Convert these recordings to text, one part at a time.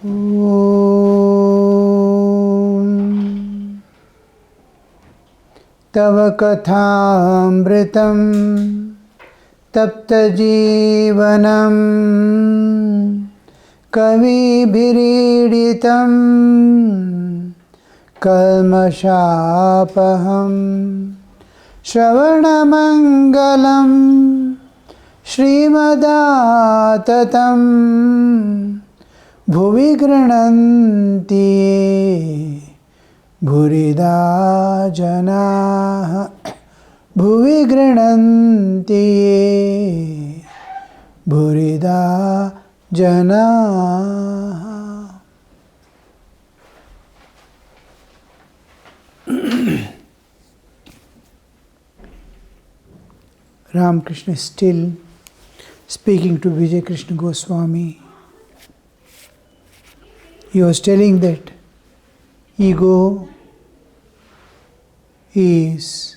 Om Tava Kathamritam Tapta Jivanam Kavi Biriditam Kalmashapaham Shravanamangalam Srimadaatatam Bhuvi Grananti Bhurida Janaha Bhuvi Grananti Bhurida Janaha. Ramakrishna is still speaking to Vijay Krishna Goswami. He was telling that ego is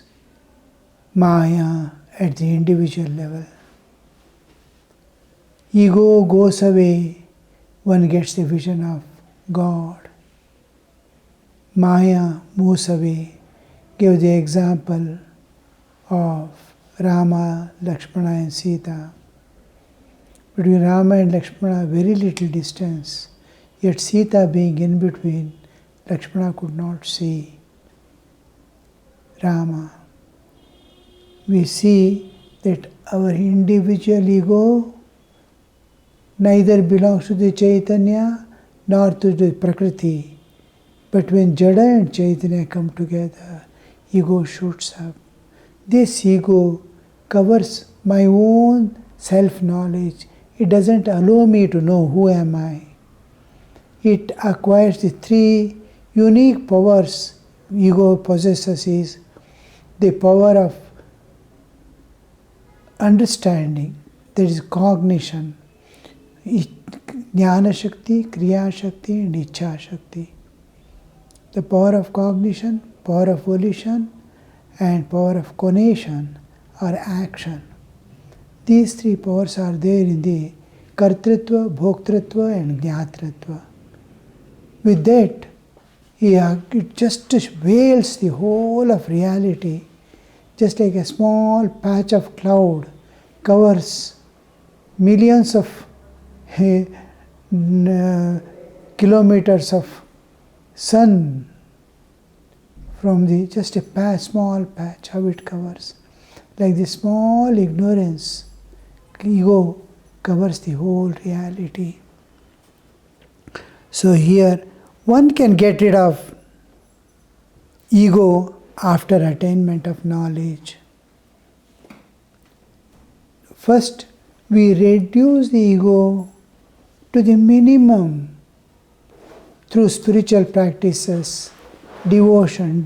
Maya at the individual level. Ego goes away, one gets the vision of God. Maya moves away. Give the example of Rama, Lakshmana and Sita. Between Rama and Lakshmana, very little distance. Yet Sita being in between, Lakshmana could not see Rama. We see that our individual ego neither belongs to the Chaitanya nor to the Prakriti. But when Jada and Chaitanya come together, ego shoots up. This ego covers my own self-knowledge. It doesn't allow me to know who am I. It acquires the three unique powers ego possesses is the power of understanding, that is cognition, Jnana Shakti, Kriya Shakti and Ichha Shakti. The power of cognition, power of volition and power of conation or action. These three powers are there in the Kartritva, Bhoktritva and Jnatritva. With that, it just veils the whole of reality, just like a small patch of cloud covers millions of kilometers of sun from the just a small patch, how it covers. Like the small ignorance, ego covers the whole reality. So here, one can get rid of ego after attainment of knowledge. First, we reduce the ego to the minimum through spiritual practices, devotion,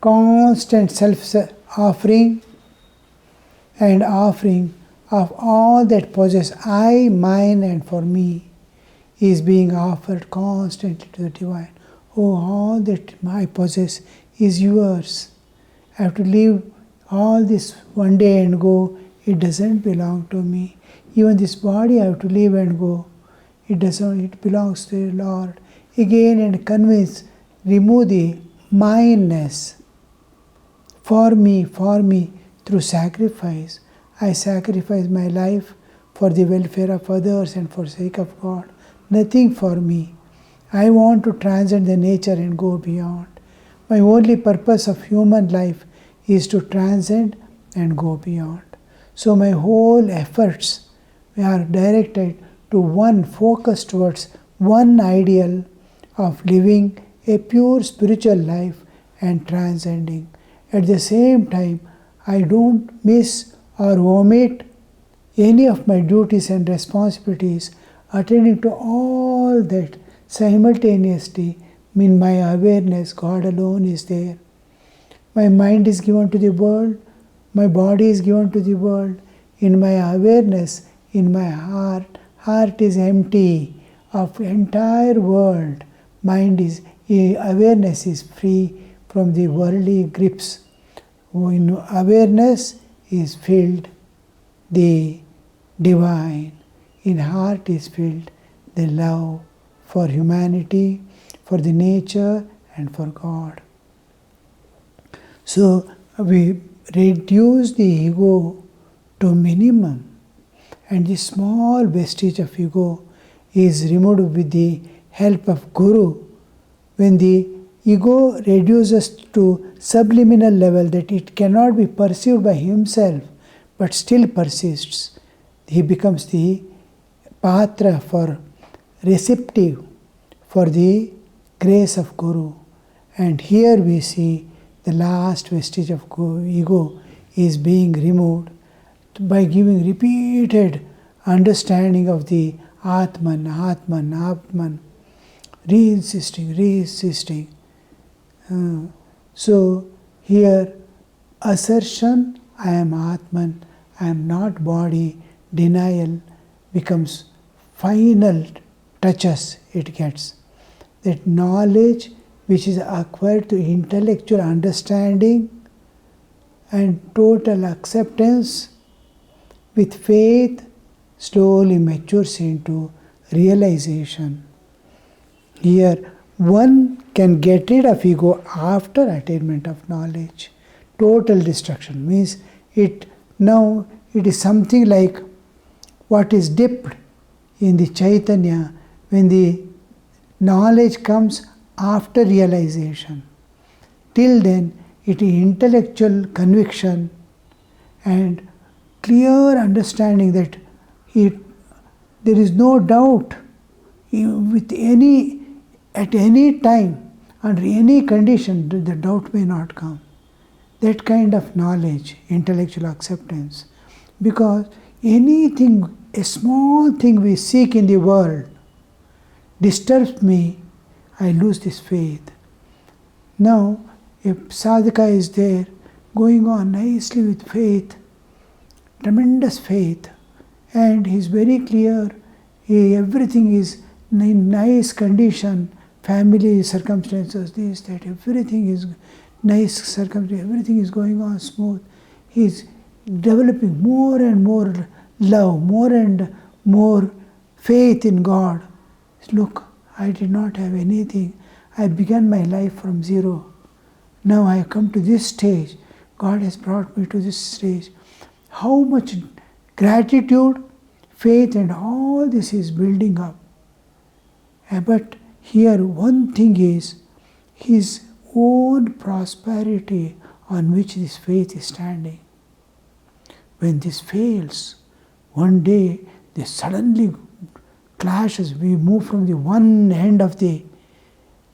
constant self-offering and offering of all that possess I, mine and for me is being offered constantly to the Divine. Oh, all that I possess is yours. I have to leave all this one day and go. It doesn't belong to me. Even this body I have to leave and go. It belongs to the Lord. Again and convince, remove the mineness. For me, through sacrifice. I sacrifice my life for the welfare of others and for sake of God. Nothing for me. I want to transcend the nature and go beyond. My only purpose of human life is to transcend and go beyond. So my whole efforts are directed to one focus towards one ideal of living a pure spiritual life and transcending. At the same time, I don't miss or omit any of my duties and responsibilities, attending to all that simultaneously. In my awareness, God alone is there. My mind is given to the world, my body is given to the world. In my awareness, in my heart is empty of entire world. Awareness is free from the worldly grips. In awareness is filled the divine. In heart is filled the love for humanity, for the nature, and for God. So we reduce the ego to minimum, and the small vestige of ego is removed with the help of Guru. When the ego reduces to subliminal level that it cannot be perceived by himself but still persists, he becomes the patra for receptive for the grace of Guru. And here we see the last vestige of ego is being removed by giving repeated understanding of the Atman, Atman, Atman, re-insisting. So here assertion, I am Atman, I am not body, denial becomes final touches it gets. That knowledge which is acquired through intellectual understanding and total acceptance with faith slowly matures into realization. Here one can get rid of ego after attainment of knowledge. Total destruction means it is something like what is dipped in the Chaitanya when the knowledge comes after realization. Till then it is intellectual conviction and clear understanding that there is no doubt at any time, under any condition, the doubt may not come. That kind of knowledge, intellectual acceptance. Because anything, a small thing we seek in the world disturbs me, I lose this faith. Now, if sadhaka is there, going on nicely with faith, tremendous faith, and he is very clear, everything is in nice condition, family circumstances, this, that, everything is nice circumstances, everything is going on smooth. He is developing more and more love, more and more faith in God. Look, I did not have anything. I began my life from zero. Now I have come to this stage. God has brought me to this stage. How much gratitude, faith, and all this is building up. But here one thing is his own prosperity on which this faith is standing. When this fails, one day this suddenly clashes. We move from the one end of the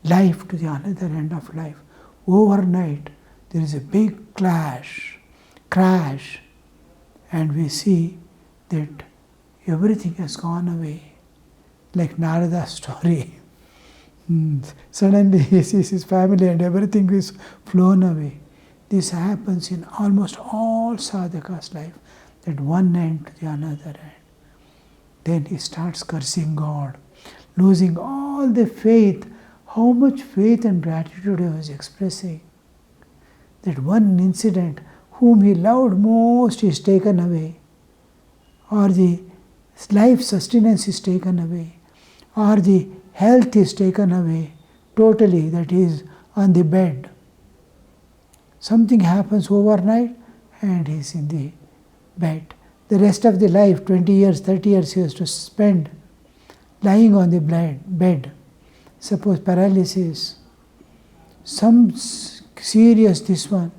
life to the another end of life. Overnight there is a big crash, and we see that everything has gone away. Like Narada's story. Suddenly he sees his family and everything is flown away. This happens in almost all sadhaka's life, that one end to the another end. Then he starts cursing God, losing all the faith. How much faith and gratitude he was expressing. That one incident, whom he loved most, is taken away, or the life sustenance is taken away, or the health is taken away totally, that is on the bed. Something happens overnight and he is in the bed. The rest of the life, 20 years, 30 years, he has to spend lying on the bed. Suppose paralysis, some serious this one,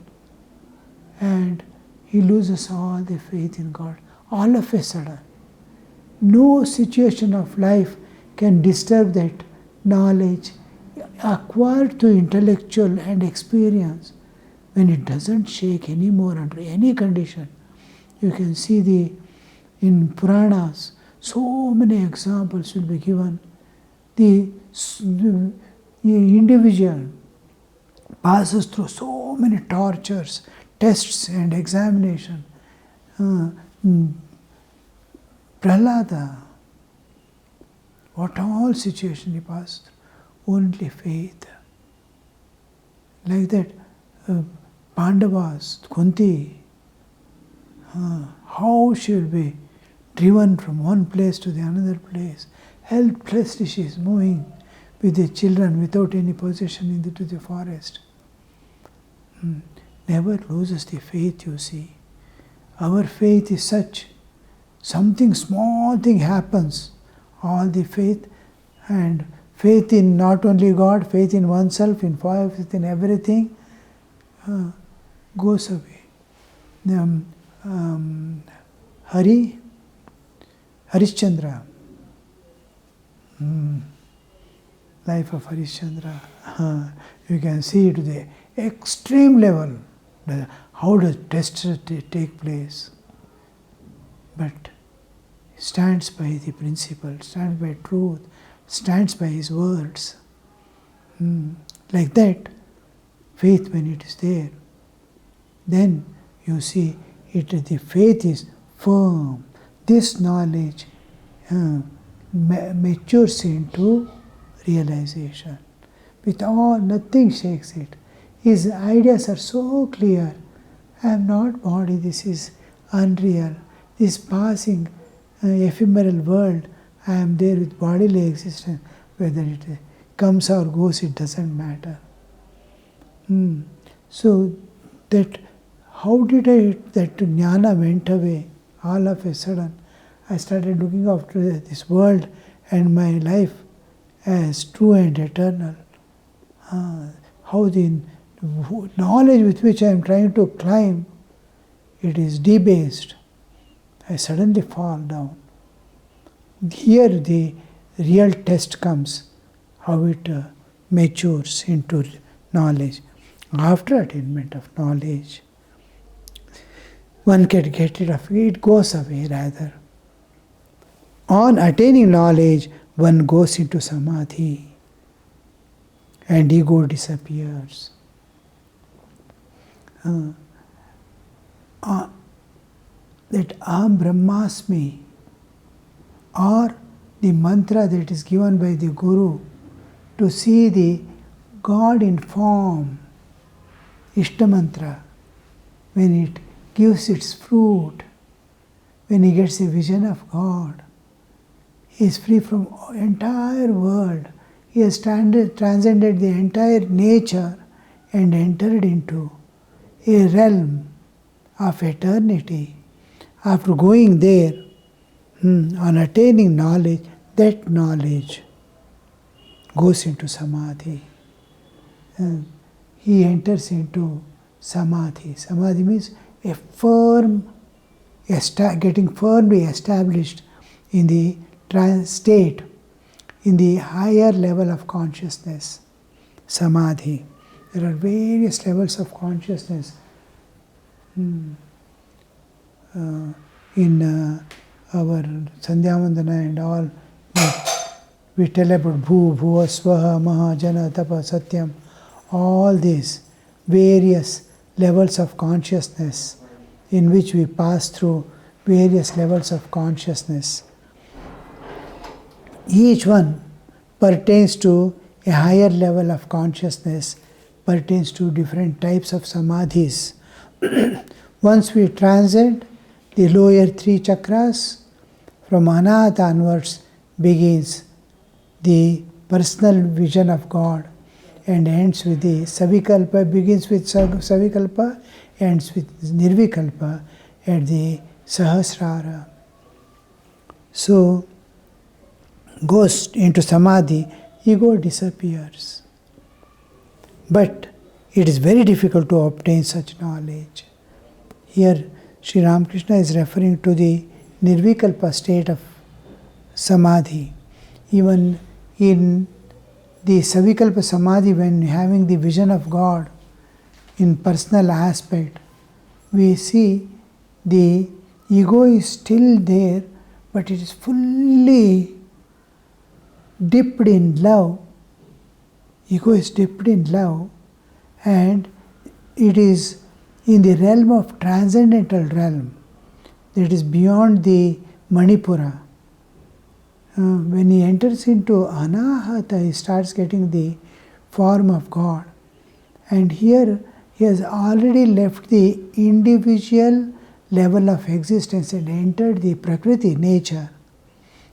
and he loses all the faith in God. All of a sudden, no situation of life can disturb that knowledge acquired through intellectual and experience. When it doesn't shake anymore under any condition. You can see in Puranas, so many examples will be given. The individual passes through so many tortures, tests and examination. Prahlada, what all situation he passed through, only faith. Like that, Pandavas, Kunti, how she will be driven from one place to the another place, helplessly she is moving with the children without any possession into the forest. Never loses the faith, you see. Our faith is such, something small thing happens, all the faith, and faith in not only God, faith in oneself, faith in everything, goes away. Harishchandra, life of Harishchandra, you can see to the extreme level, how does test take place. But he stands by the principle, stands by truth, stands by his words. Like that, faith when it is there, then you see the faith is firm. This knowledge matures into realization. With all, nothing shakes it. His ideas are so clear. I am not body, this is unreal. This passing ephemeral world, I am there with bodily existence. Whether it comes or goes, it doesn't matter. So that, how did that jnana went away all of a sudden? I started looking after this world and my life as true and eternal. How the knowledge with which I am trying to climb, it is debased. I suddenly fall down. Here the real test comes, how it matures into knowledge. After attainment of knowledge, one can get rid of it, it goes away rather. On attaining knowledge, one goes into samadhi and ego disappears. That Aham Brahmasmi, or the mantra that is given by the Guru to see the God in form, Ishta mantra, when it gives its fruit, when he gets a vision of God, he is free from entire world. He has transcended the entire nature and entered into a realm of eternity. After going there, on attaining knowledge, that knowledge goes into samadhi. He enters into samadhi. Samadhi means a firm, getting firmly established in the state, in the higher level of consciousness. Samadhi. There are various levels of consciousness. In our Sandhyavandana and all, we tell about Bhu, Bhuva, Swaha, Maha, Jana, Tapa, Satyam, all these various levels of consciousness in which we pass through various levels of consciousness. Each one pertains to a higher level of consciousness, pertains to different types of samadhis. Once we transcend the lower three chakras, from Anahata onwards begins the personal vision of God and ends with the Savikalpa, begins with Savikalpa, ends with Nirvikalpa at the Sahasrara. So, goes into Samadhi, ego disappears. But it is very difficult to obtain such knowledge. Here, Sri Ramakrishna is referring to the Nirvikalpa state of Samadhi. Even in the Savikalpa Samadhi, when having the vision of God in personal aspect, we see the ego is still there, but it is fully dipped in love. Ego is dipped in love, and it is in the realm of transcendental realm, that is beyond the Manipura. When he enters into Anahata, he starts getting the form of God. And here he has already left the individual level of existence and entered the Prakriti, nature.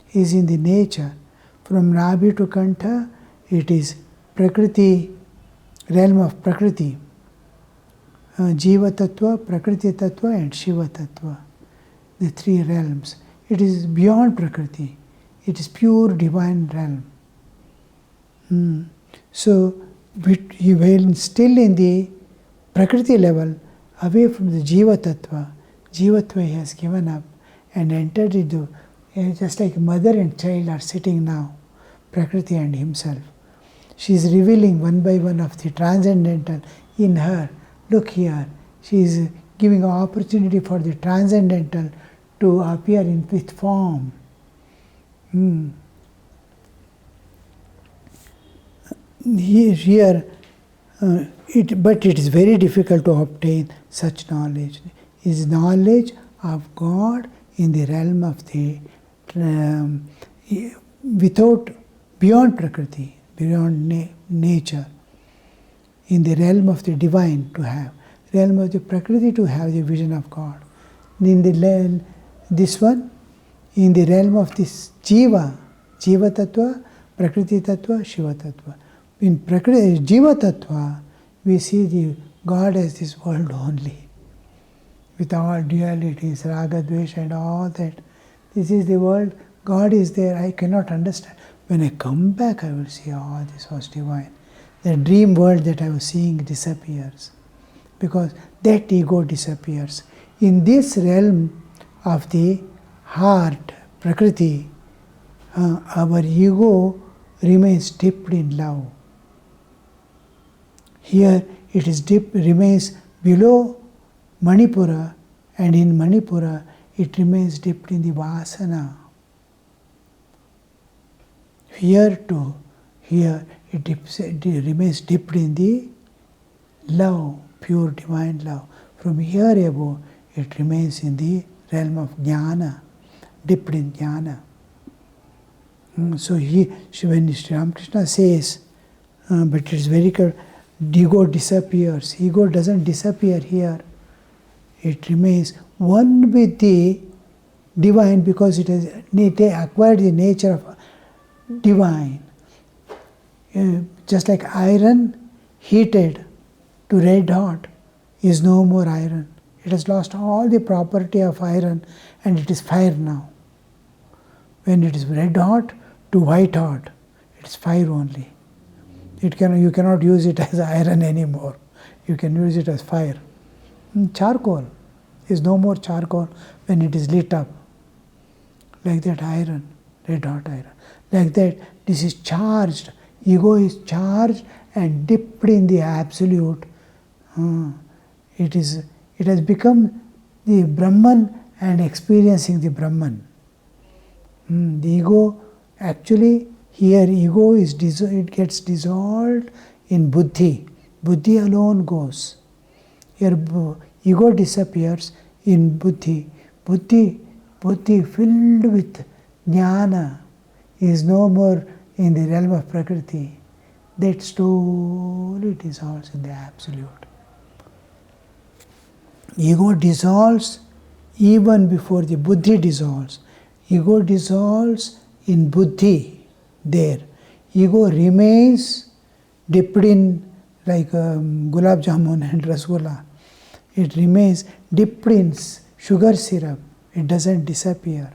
He is in the nature. From Nabhi to Kantha, it is Prakriti, realm of Prakriti. Jiva Tattva, Prakriti Tattva and Shiva Tattva. The three realms. It is beyond Prakriti. It is pure divine realm. So, when still in the Prakriti level, away from the Jiva Tattva, Jivatva he has given up and entered into, just like mother and child are sitting now, Prakriti and himself. She is revealing one by one of the transcendental in her. Look here, she is giving an opportunity for the transcendental to appear with form. But it is very difficult to obtain such knowledge. Is knowledge of God in the realm of the beyond Prakriti, beyond nature, in the realm of the divine to have, realm of the Prakriti to have the vision of God. In the this one, in the realm of this Jiva Tattva, Prakriti Tattva, Shiva Tattva. In Prakriti, Jiva Tattva, we see the God as this world only, with all dualities, Raga, Dvesha and all that. This is the world, God is there, I cannot understand. When I come back, I will see, oh, this was divine. The dream world that I was seeing disappears, because that ego disappears. In this realm of the heart, Prakriti, our ego remains dipped in love. Here it is remains below Manipura, and in Manipura it remains dipped in the Vasana. Here too, here it remains dipped in the love, pure divine love. From here above, it remains in the realm of jnana, dipped in jnana. So when Sri Ramakrishna says, but it is very clear, ego disappears. Ego doesn't disappear here. It remains one with the divine, because it has acquired the nature of divine. Just like iron heated to red hot is no more iron. It has lost all the property of iron and it is fire now. When it is red hot to white hot, it is fire only. You cannot use it as iron anymore. You can use it as fire. Charcoal is no more charcoal when it is lit up. Like that iron, red hot iron. Like that, this is charged. Ego is charged and dipped in the absolute. It has become the Brahman and experiencing the Brahman. The ego, actually, here ego it gets dissolved in buddhi. Buddhi alone goes. Here ego disappears in buddhi. Buddhi filled with jnana is no more in the realm of Prakriti. That slowly dissolves in the absolute. Ego dissolves even before the buddhi dissolves. Ego dissolves in buddhi there. Ego remains dipped in like gulab jamun and rasgulla. It remains dipped in sugar syrup. It doesn't disappear.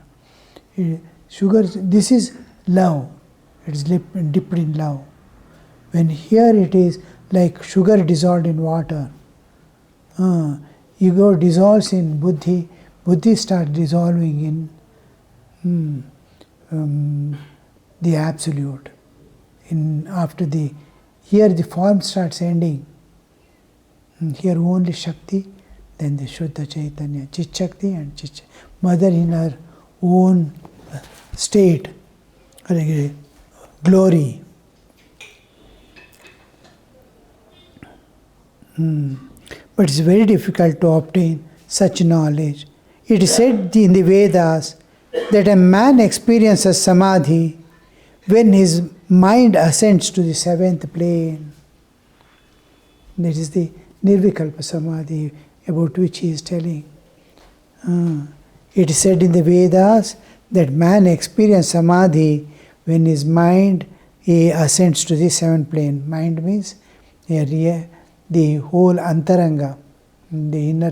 This is love. It is dipped in love. When here it is like sugar dissolved in water. Ego dissolves in buddhi. Buddhi starts dissolving in the absolute. Here the form starts ending. Here only Shakti, then the Shuddha Chaitanya, Chit Shakti and Chit Mother in her own state, glory. But it's very difficult to obtain such knowledge. It is said in the Vedas that a man experiences samadhi when his mind ascends to the seventh plane. That is the Nirvikalpa Samadhi about which he is telling. It is said in the Vedas that man experiences samadhi when his mind ascends to the seventh plane. Mind means the whole antaranga, the inner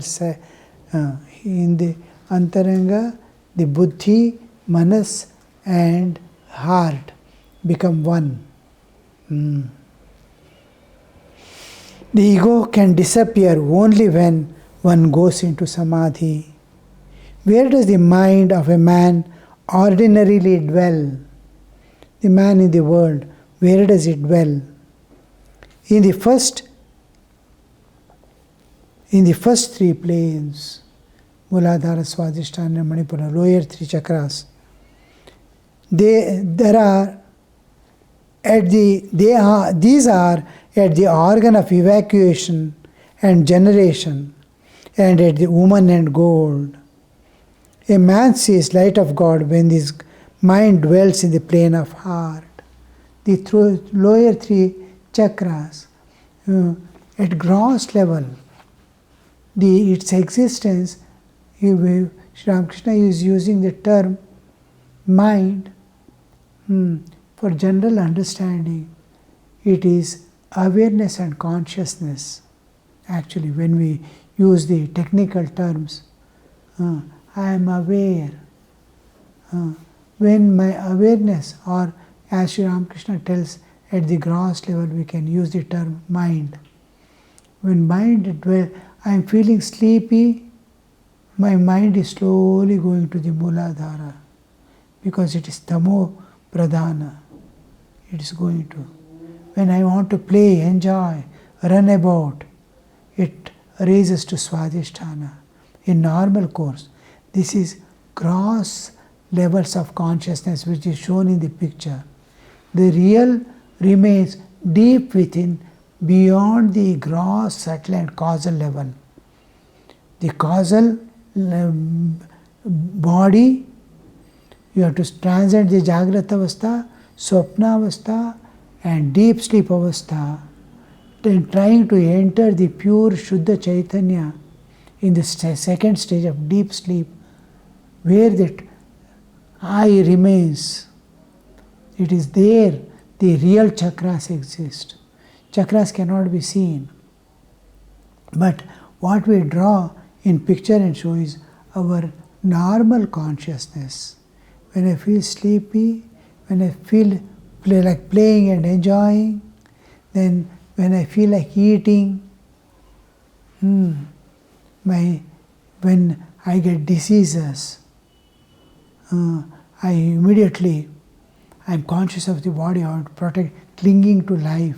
in the antaranga, the buddhi, manas and heart become one. The ego can disappear only when one goes into samadhi. Where does the mind of a man ordinarily dwell? The man in the world, where does it dwell? In the first three planes, Muladhara, Swadhisthana, Manipura, lower three chakras, these are at the organ of evacuation and generation, and at the woman and gold. A man sees light of God when his mind dwells in the plane of heart. The lower three chakras, at gross level, its existence, Sri Ramakrishna is using the term mind for general understanding. It is awareness and consciousness. Actually, when we use the technical terms, I am aware. When my awareness, or as Sri Ramakrishna tells, at the gross level we can use the term mind. When mind dwells, I am feeling sleepy, my mind is slowly going to the Muladhara, because it is Tamo Pradhana. It is going to. When I want to play, enjoy, run about, it raises to Swadhisthana. In normal course, this is gross levels of consciousness which is shown in the picture. The real remains deep within, beyond the gross, subtle and causal level. The causal body, you have to transcend the Jagrata Avastha, Swapna Avastha and deep sleep Avastha, then trying to enter the pure Shuddha Chaitanya in the second stage of deep sleep, where that I remains. It is there the real chakras exist. Chakras cannot be seen. But what we draw in picture and show is our normal consciousness. When I feel sleepy, when I feel like playing and enjoying, then when I feel like eating, when I get diseases, I'm conscious of the body, I want to protect, clinging to life.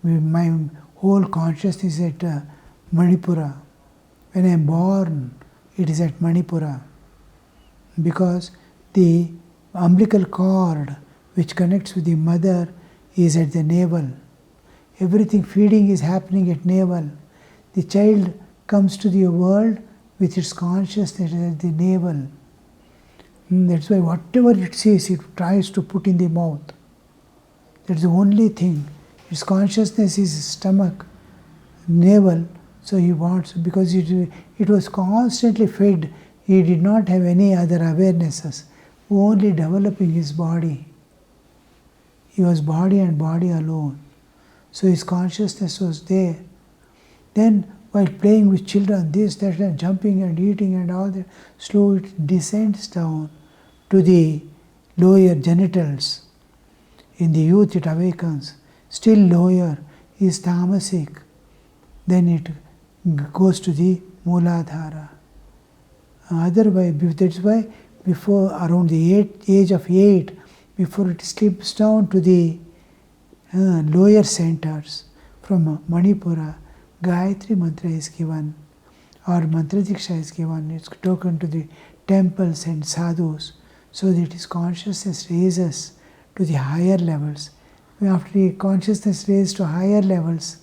My whole consciousness is at Manipura. When I am born, it is at Manipura. Because the umbilical cord which connects with the mother is at the navel. Everything feeding is happening at navel. The child comes to the world with its consciousness at the navel. That's why whatever it sees, it tries to put in the mouth. That's the only thing. Its consciousness is stomach, navel, so he wants, because it was constantly fed, he did not have any other awarenesses, only developing his body. He was body and body alone. So his consciousness was there. Then while playing with children, this, that, and jumping and eating and all that, slowly it descends down to the lower genitals. In the youth it awakens. Still lower is tamasic. Then it goes to the Muladhara. Otherwise, that's why before around the age of 8, before it slips down to the lower centers, from Manipura, Gayatri mantra is given, or mantra diksha is given. It's taken to the temples and sadhus, so that his consciousness raises to the higher levels. After the consciousness raises to higher levels,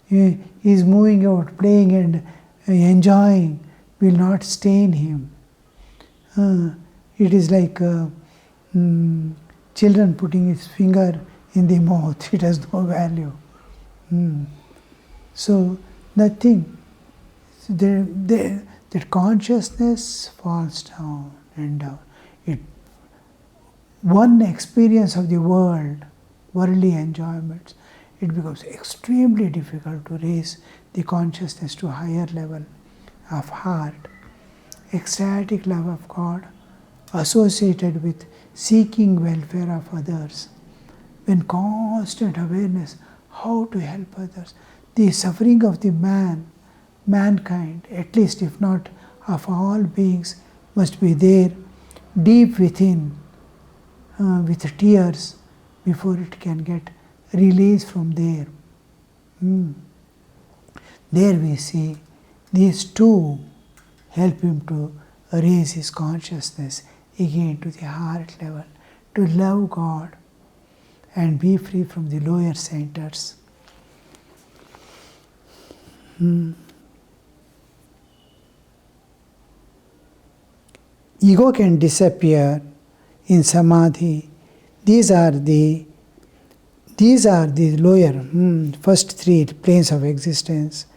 he is moving out, playing and enjoying, will not stain him. It is like children putting its finger in the mouth. It has no value. So nothing. That consciousness falls down and down. one experience of the world, worldly enjoyments, it becomes extremely difficult to raise the consciousness to a higher level of heart. Ecstatic love of God associated with seeking welfare of others. When constant awareness how to help others, the suffering of the mankind, at least if not of all beings, must be there deep within, with tears, before it can get released from there. There we see these two help him to raise his consciousness again to the heart level, to love God and be free from the lower centers. Ego can disappear in samadhi. These are the lower, first three planes of existence.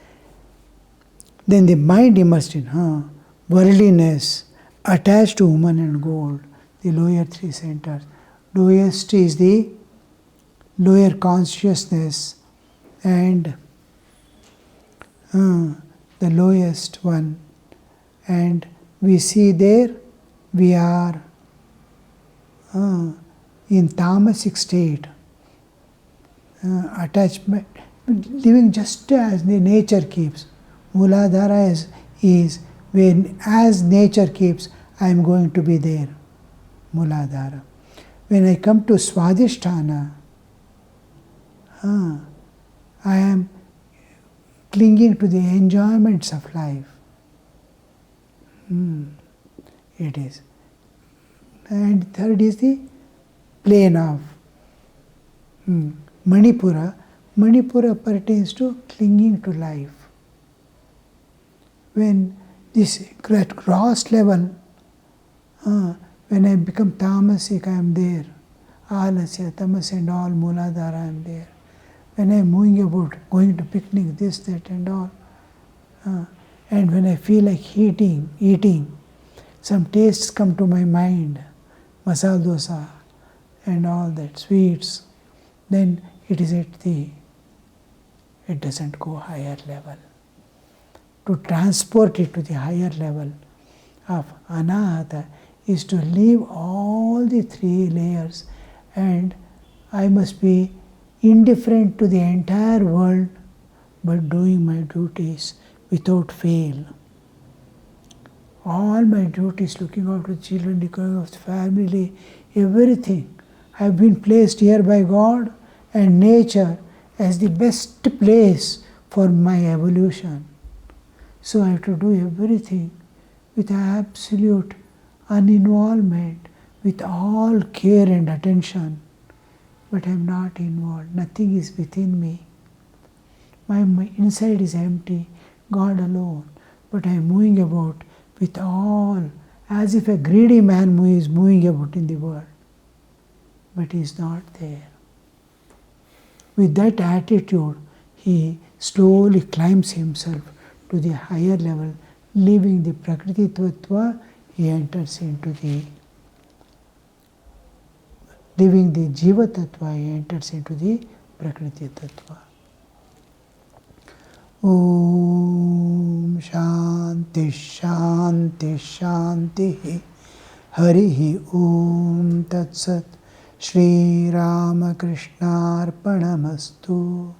Then the mind immersed in worldliness, attached to woman and gold, the lower three centers. Lowest is the lower consciousness, and the lowest one. And we see there we are in tamasic state, attachment, living just as the nature keeps. Muladhara is when as nature keeps, I am going to be there. Muladhara. When I come to Swadhisthana, I am clinging to the enjoyments of life. It is. And third is the plane of Manipura. Manipura pertains to clinging to life. When this gross level, when I become tamasic, I am there. Alasya, tamas and all, muladhara, I am there. When I am moving about, going to picnic, this, that and all. And when I feel like eating, some tastes come to my mind, masala dosa and all that, sweets, then it is it doesn't go higher level. To transport it to the higher level of anahata is to leave all the three layers, and I must be indifferent to the entire world, but doing my duties without fail. All my duties, looking after the children, looking after the family, everything. I have been placed here by God and nature as the best place for my evolution. So I have to do everything with absolute uninvolvement, with all care and attention. But I am not involved. Nothing is within me. My inside is empty, God alone. But I am moving about with all, as if a greedy man is moving about in the world. But he is not there. With that attitude, he slowly climbs himself to the higher level, leaving the Prakriti Tattva, he enters into leaving the Jiva Tattva, he enters into the Prakriti Tattva. Om Shanti Shanti Shanti Harihi Om Tat Sat Shri Ramakrishna Arpanamastu.